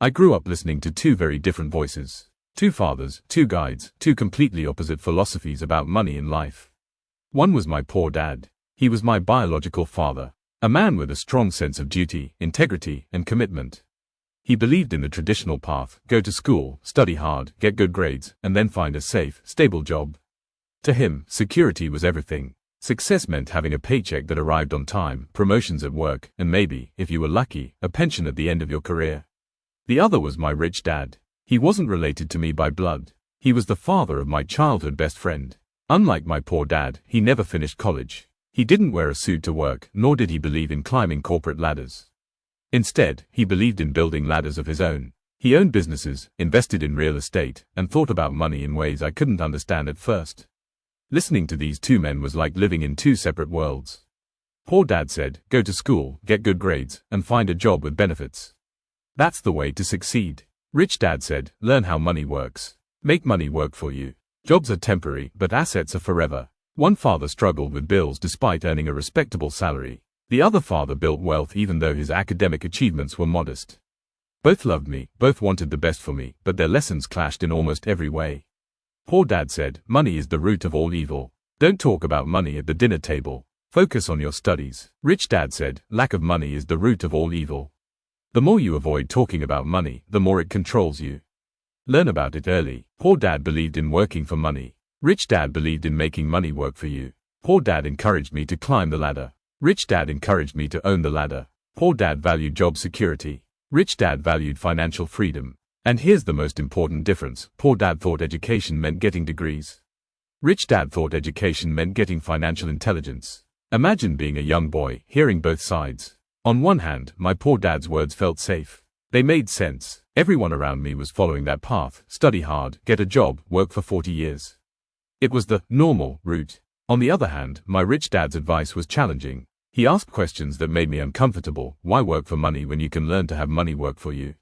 I grew up listening to two very different voices. Two fathers, two guides, two completely opposite philosophies about money and life. One was my poor dad. He was my biological father, a man with a strong sense of duty, integrity, and commitment. He believed in the traditional path: go to school, study hard, get good grades, and then find a safe, stable job. To him, security was everything. Success meant having a paycheck that arrived on time, promotions at work, and maybe, if you were lucky, a pension at the end of your career. The other was my rich dad. He wasn't related to me by blood. He was the father of my childhood best friend. Unlike my poor dad, he never finished college. He didn't wear a suit to work, nor did he believe in climbing corporate ladders. Instead, he believed in building ladders of his own. He owned businesses, invested in real estate, and thought about money in ways I couldn't understand at first. Listening to these two men was like living in two separate worlds. Poor dad said, go to school, get good grades, and find a job with benefits. That's the way to succeed. Rich dad said, learn how money works. Make money work for you. Jobs are temporary, but assets are forever. One father struggled with bills despite earning a respectable salary. The other father built wealth even though his academic achievements were modest. Both loved me, both wanted the best for me, but their lessons clashed in almost every way. Poor dad said, money is the root of all evil. Don't talk about money at the dinner table. Focus on your studies. Rich dad said, lack of money is the root of all evil. The more you avoid talking about money, the more it controls you. Learn about it early. Poor dad believed in working for money. Rich dad believed in making money work for you. Poor dad encouraged me to climb the ladder. Rich dad encouraged me to own the ladder. Poor dad valued job security. Rich dad valued financial freedom. And here's the most important difference. Poor dad thought education meant getting degrees. Rich dad thought education meant getting financial intelligence. Imagine being a young boy, hearing both sides. On one hand, my poor dad's words felt safe. They made sense. Everyone around me was following that path: study hard, get a job, work for 40 years. It was the normal route. On the other hand, my rich dad's advice was challenging. He asked questions that made me uncomfortable. Why work for money when you can learn to have money work for you?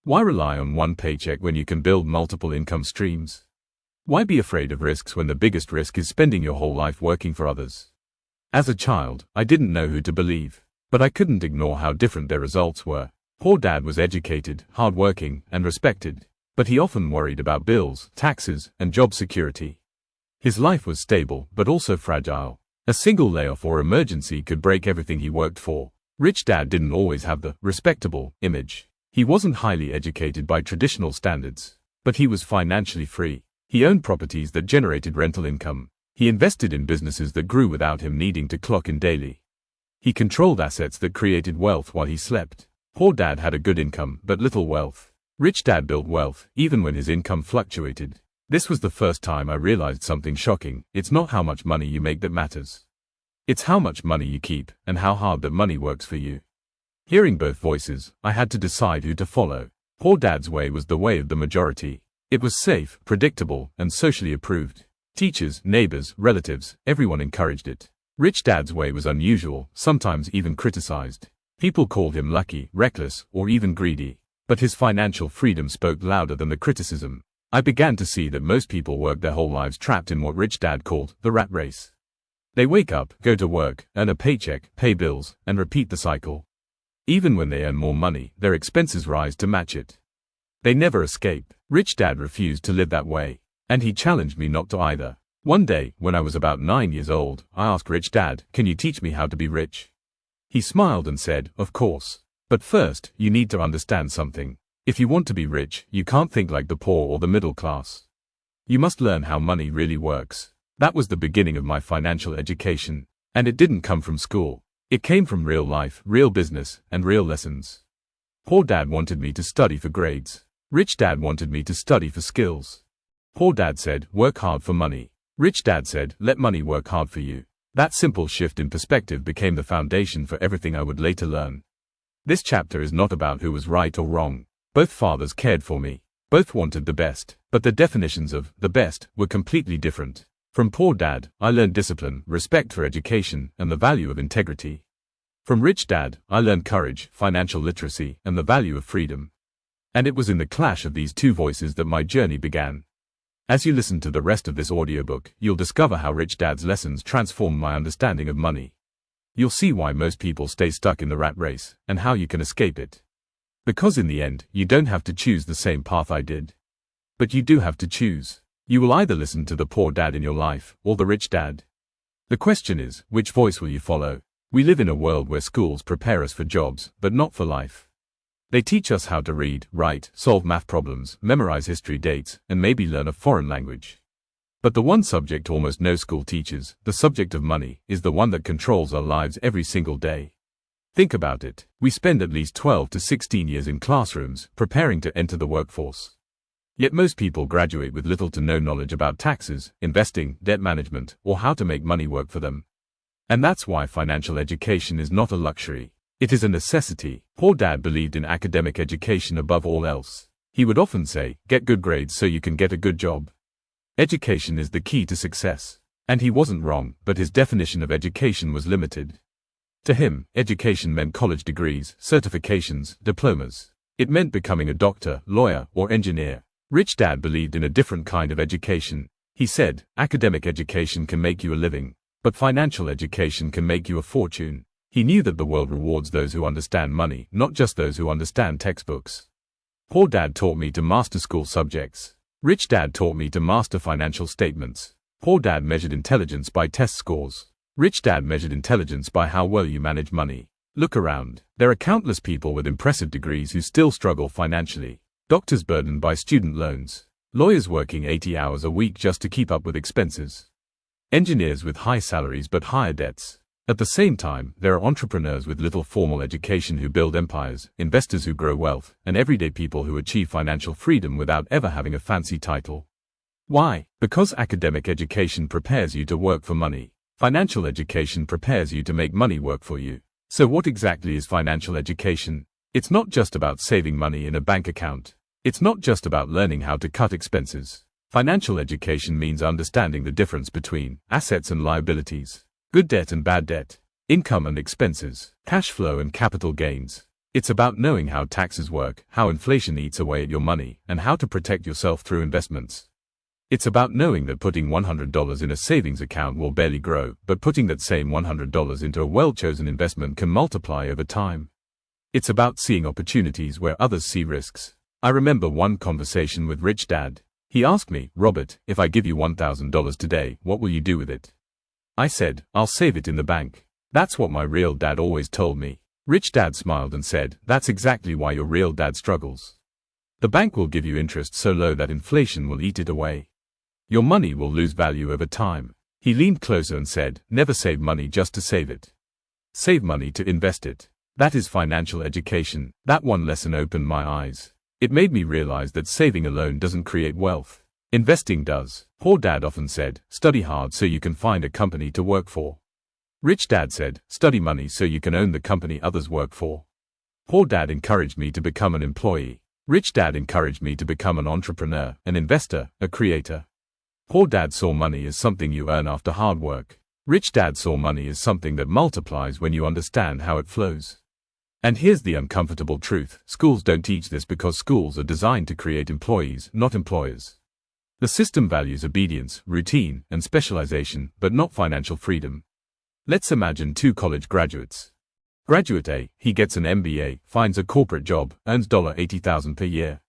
Why rely on one paycheck when you can build multiple income streams? Why be afraid of risks when the biggest risk is spending your whole life working for others? As a child, I didn't know who to believe. But I couldn't ignore how different their results were. Poor dad was educated, hardworking, and respected. But he often worried about bills, taxes, and job security. His life was stable, but also fragile. A single layoff or emergency could break everything he worked for. Rich dad didn't always have the respectable image. He wasn't highly educated by traditional standards. But he was financially free. He owned properties that generated rental income. He invested in businesses that grew without him needing to clock in daily. He controlled assets that created wealth while he slept. Poor dad had a good income, but little wealth. Rich dad built wealth, even when his income fluctuated. This was the first time I realized something shocking. It's not how much money you make that matters. It's how much money you keep, and how hard that money works for you. Hearing both voices, I had to decide who to follow. Poor dad's way was the way of the majority. It was safe, predictable, and socially approved. Teachers, neighbors, relatives, everyone encouraged it. Rich dad's way was unusual, sometimes even criticized. People called him lucky, reckless, or even greedy. But his financial freedom spoke louder than the criticism. I began to see that most people work their whole lives trapped in what rich dad called the rat race. They wake up, go to work, earn a paycheck, pay bills, and repeat the cycle. Even when they earn more money, their expenses rise to match it. They never escape. Rich dad refused to live that way. And he challenged me not to either. One day, when I was about 9 years old, I asked Rich Dad, can you teach me how to be rich? He smiled and said, of course. But first, you need to understand something. If you want to be rich, you can't think like the poor or the middle class. You must learn how money really works. That was the beginning of my financial education. And it didn't come from school. It came from real life, real business, and real lessons. Poor dad wanted me to study for grades. Rich dad wanted me to study for skills. Poor dad said, work hard for money. Rich dad said, let money work hard for you. That simple shift in perspective became the foundation for everything I would later learn. This chapter is not about who was right or wrong. Both fathers cared for me. Both wanted the best. But the definitions of the best were completely different. From poor dad, I learned discipline, respect for education, and the value of integrity. From rich dad, I learned courage, financial literacy, and the value of freedom. And it was in the clash of these two voices that my journey began. As you listen to the rest of this audiobook, you'll discover how Rich Dad's lessons transformed my understanding of money. You'll see why most people stay stuck in the rat race, and how you can escape it. Because in the end, you don't have to choose the same path I did. But you do have to choose. You will either listen to the poor dad in your life, or the rich dad. The question is, which voice will you follow? We live in a world where schools prepare us for jobs, but not for life. They teach us how to read, write, solve math problems, memorize history dates, and maybe learn a foreign language. But the one subject almost no school teaches, the subject of money, is the one that controls our lives every single day. Think about it. We spend at least 12 to 16 years in classrooms, preparing to enter the workforce. Yet most people graduate with little to no knowledge about taxes, investing, debt management, or how to make money work for them. And that's why financial education is not a luxury. It is a necessity. Poor dad believed in academic education above all else. He would often say, get good grades so you can get a good job. Education is the key to success. And he wasn't wrong, but his definition of education was limited. To him, education meant college degrees, certifications, diplomas. It meant becoming a doctor, lawyer, or engineer. Rich Dad believed in a different kind of education. He said, academic education can make you a living, but financial education can make you a fortune. He knew that the world rewards those who understand money, not just those who understand textbooks. Poor Dad taught me to master school subjects. Rich Dad taught me to master financial statements. Poor Dad measured intelligence by test scores. Rich Dad measured intelligence by how well you manage money. Look around. There are countless people with impressive degrees who still struggle financially. Doctors burdened by student loans. Lawyers working 80 hours a week just to keep up with expenses. Engineers with high salaries but higher debts. At the same time, there are entrepreneurs with little formal education who build empires, investors who grow wealth, and everyday people who achieve financial freedom without ever having a fancy title. Why? Because academic education prepares you to work for money. Financial education prepares you to make money work for you. So what exactly is financial education? It's not just about saving money in a bank account. It's not just about learning how to cut expenses. Financial education means understanding the difference between assets and liabilities, good debt and bad debt, income and expenses, cash flow and capital gains. It's about knowing how taxes work, how inflation eats away at your money, and how to protect yourself through investments. It's about knowing that putting $100 in a savings account will barely grow, but putting that same $100 into a well-chosen investment can multiply over time. It's about seeing opportunities where others see risks. I remember one conversation with Rich Dad. He asked me, Robert, if I give you $1,000 today, what will you do with it? I said, I'll save it in the bank. That's what my real dad always told me. Rich Dad smiled and said, that's exactly why your real dad struggles. The bank will give you interest so low that inflation will eat it away. Your money will lose value over time. He leaned closer and said, never save money just to save it. Save money to invest it. That is financial education. That one lesson opened my eyes. It made me realize that saving alone doesn't create wealth. Investing does. Poor Dad often said, study hard so you can find a company to work for. Rich Dad said, study money so you can own the company others work for. Poor Dad encouraged me to become an employee. Rich Dad encouraged me to become an entrepreneur, an investor, a creator. Poor Dad saw money as something you earn after hard work. Rich Dad saw money as something that multiplies when you understand how it flows. And here's the uncomfortable truth. Schools don't teach this because schools are designed to create employees, not employers. The system values obedience, routine, and specialization, but not financial freedom. Let's imagine two college graduates. Graduate A, he gets an MBA, finds a corporate job, earns $80,000 per year.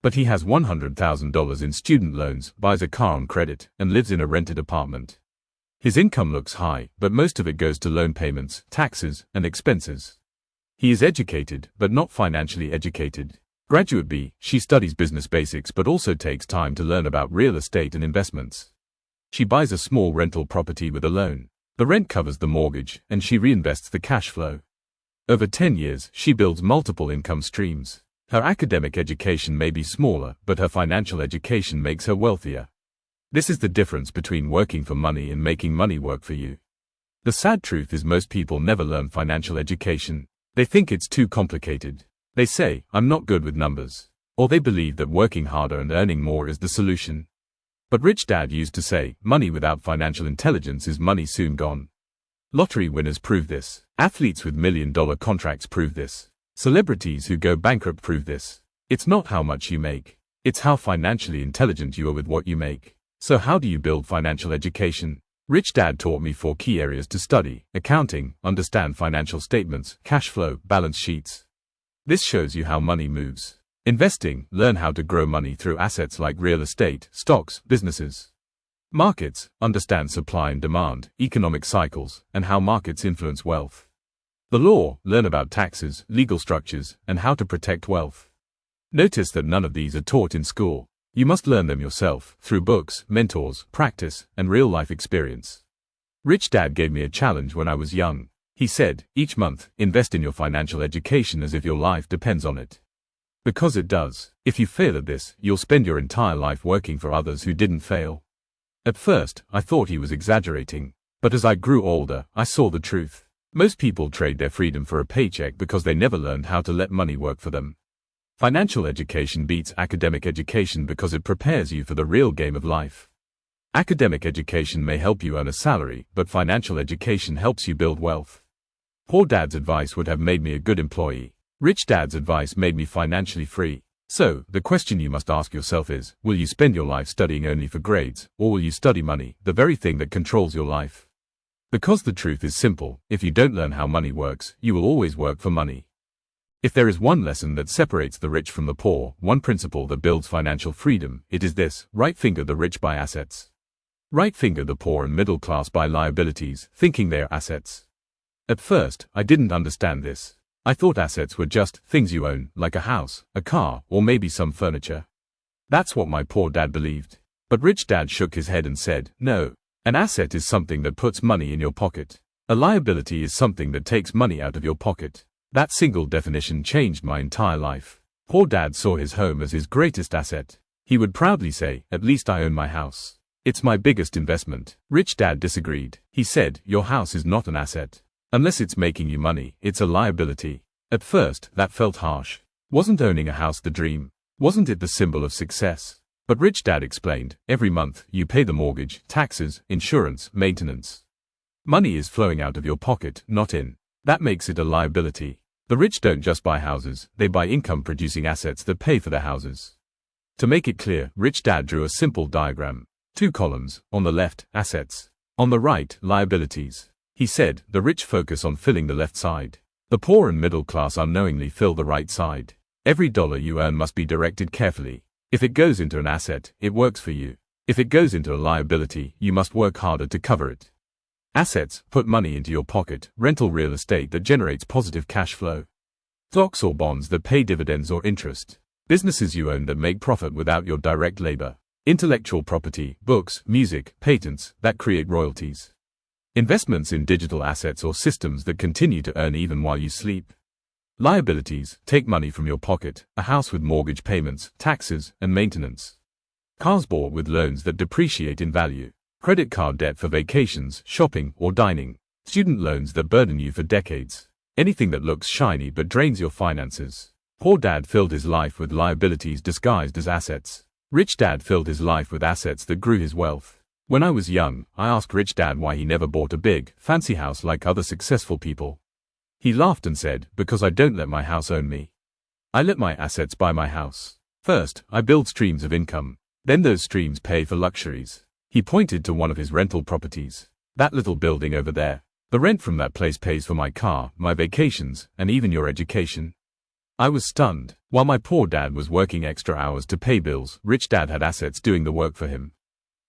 But he has $100,000 in student loans, buys a car on credit, and lives in a rented apartment. His income looks high, but most of it goes to loan payments, taxes, and expenses. He is educated, but not financially educated. Graduate B, she studies business basics but also takes time to learn about real estate and investments. She buys a small rental property with a loan. The rent covers the mortgage, and she reinvests the cash flow. Over 10 years, she builds multiple income streams. Her academic education may be smaller, but her financial education makes her wealthier. This is the difference between working for money and making money work for you. The sad truth is most people never learn financial education. They think it's too complicated. They say, I'm not good with numbers. Or they believe that working harder and earning more is the solution. But Rich Dad used to say, money without financial intelligence is money soon gone. Lottery winners prove this. Athletes with million-dollar contracts prove this. Celebrities who go bankrupt prove this. It's not how much you make. It's how financially intelligent you are with what you make. So how do you build financial education? Rich Dad taught me 4 key areas to study: accounting, understand financial statements, cash flow, balance sheets. This shows you how money moves. Investing, learn how to grow money through assets like real estate, stocks, businesses. Markets, understand supply and demand, economic cycles, and how markets influence wealth. The law, learn about taxes, legal structures, and how to protect wealth. Notice that none of these are taught in school. You must learn them yourself, through books, mentors, practice, and real-life experience. Rich Dad gave me a challenge when I was young. He said, each month, invest in your financial education as if your life depends on it. Because it does. If you fail at this, you'll spend your entire life working for others who didn't fail. At first, I thought he was exaggerating. But as I grew older, I saw the truth. Most people trade their freedom for a paycheck because they never learned how to let money work for them. Financial education beats academic education because it prepares you for the real game of life. Academic education may help you earn a salary, but financial education helps you build wealth. Poor Dad's advice would have made me a good employee. Rich Dad's advice made me financially free. So, the question you must ask yourself is, will you spend your life studying only for grades, or will you study money, the very thing that controls your life? Because the truth is simple, if you don't learn how money works, you will always work for money. If there is one lesson that separates the rich from the poor, one principle that builds financial freedom, it is this: right finger the rich by assets. Right finger the poor and middle class by liabilities, thinking they are assets. At first, I didn't understand this. I thought assets were just things you own, like a house, a car, or maybe some furniture. That's what my poor dad believed. But Rich Dad shook his head and said, no. An asset is something that puts money in your pocket. A liability is something that takes money out of your pocket. That single definition changed my entire life. Poor Dad saw his home as his greatest asset. He would proudly say, at least I own my house. It's my biggest investment. Rich Dad disagreed. He said, your house is not an asset. Unless it's making you money, it's a liability. At first, that felt harsh. Wasn't owning a house the dream? Wasn't it the symbol of success? But Rich Dad explained, every month, you pay the mortgage, taxes, insurance, maintenance. Money is flowing out of your pocket, not in. That makes it a liability. The rich don't just buy houses, they buy income-producing assets that pay for their houses. To make it clear, Rich Dad drew a simple diagram. 2 columns, on the left, assets. On the right, liabilities. He said, the rich focus on filling the left side. The poor and middle class unknowingly fill the right side. Every dollar you earn must be directed carefully. If it goes into an asset, it works for you. If it goes into a liability, you must work harder to cover it. Assets, put money into your pocket, rental real estate that generates positive cash flow. Stocks or bonds that pay dividends or interest. Businesses you own that make profit without your direct labor. Intellectual property, books, music, patents, that create royalties. Investments in digital assets or systems that continue to earn even while you sleep. Liabilities, take money from your pocket, a house with mortgage payments, taxes, and maintenance. Cars bought with loans that depreciate in value. Credit card debt for vacations, shopping, or dining. Student loans that burden you for decades. Anything that looks shiny but drains your finances. Poor Dad filled his life with liabilities disguised as assets. Rich Dad filled his life with assets that grew his wealth. When I was young, I asked Rich Dad why he never bought a big, fancy house like other successful people. He laughed and said, because I don't let my house own me. I let my assets buy my house. First, I build streams of income. Then those streams pay for luxuries. He pointed to one of his rental properties. That little building over there. The rent from that place pays for my car, my vacations, and even your education. I was stunned. While my poor dad was working extra hours to pay bills, Rich Dad had assets doing the work for him.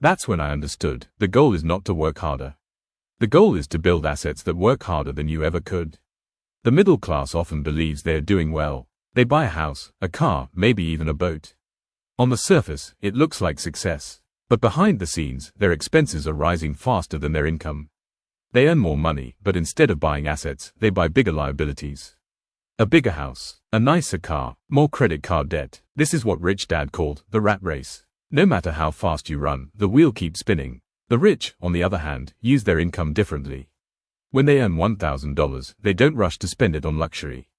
That's when I understood, the goal is not to work harder. The goal is to build assets that work harder than you ever could. The middle class often believes they are doing well. They buy a house, a car, maybe even a boat. On the surface, it looks like success. But behind the scenes, their expenses are rising faster than their income. They earn more money, but instead of buying assets, they buy bigger liabilities. A bigger house, a nicer car, more credit card debt. This is what Rich Dad called the rat race. No matter how fast you run, the wheel keeps spinning. The rich, on the other hand, use their income differently. When they earn $1,000, they don't rush to spend it on luxury.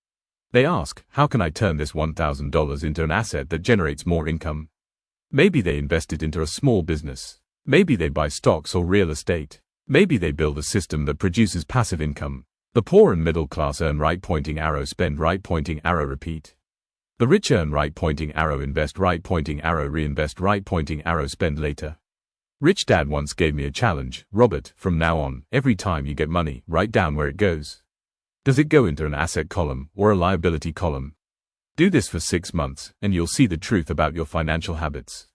They ask, how can I turn this $1,000 into an asset that generates more income? Maybe they invest it into a small business. Maybe they buy stocks or real estate. Maybe they build a system that produces passive income. The poor and middle class earn right pointing arrow, spend right pointing arrow, repeat. The rich earn right pointing arrow, invest right pointing arrow, reinvest right pointing arrow, spend later. Rich Dad once gave me a challenge. Robert, from now on, every time you get money, write down where it goes. Does it go into an asset column or a liability column? Do this for 6 months, and you'll see the truth about your financial habits.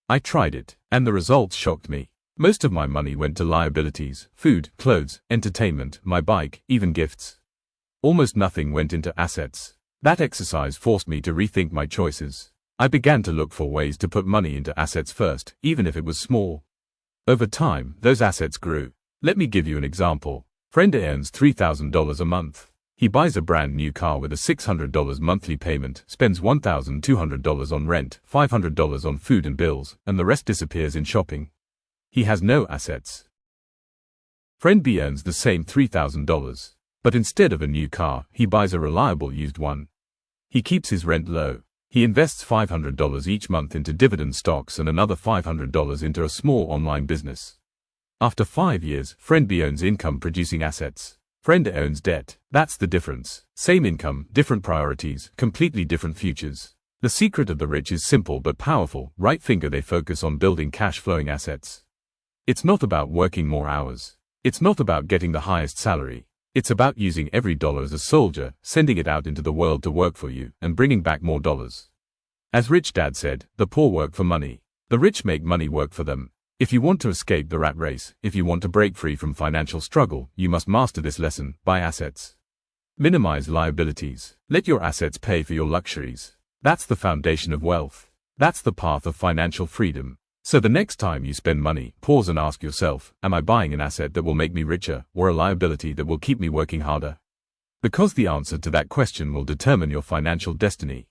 I tried it, and the results shocked me. Most of my money went to liabilities, food, clothes, entertainment, my bike, even gifts. Almost nothing went into assets. That exercise forced me to rethink my choices. I began to look for ways to put money into assets first, even if it was small. Over time, those assets grew. Let me give you an example. Friend A earns $3,000 a month. He buys a brand new car with a $600 monthly payment, spends $1,200 on rent, $500 on food and bills, and the rest disappears in shopping. He has no assets. Friend B earns the same $3,000. But instead of a new car, he buys a reliable used one. He keeps his rent low. He invests $500 each month into dividend stocks and another $500 into a small online business. After 5 years, Friend B owns income-producing assets. Friend A owns debt. That's the difference. Same income, different priorities, completely different futures. The secret of the rich is simple but powerful. Right finger, they focus on building cash-flowing assets. It's not about working more hours. It's not about getting the highest salary. It's about using every dollar as a soldier, sending it out into the world to work for you, and bringing back more dollars. As Rich Dad said, the poor work for money. The rich make money work for them. If you want to escape the rat race, if you want to break free from financial struggle, you must master this lesson. Buy assets. Minimize liabilities. Let your assets pay for your luxuries. That's the foundation of wealth. That's the path of financial freedom. So the next time you spend money, pause and ask yourself, am I buying an asset that will make me richer, or a liability that will keep me working harder? Because the answer to that question will determine your financial destiny.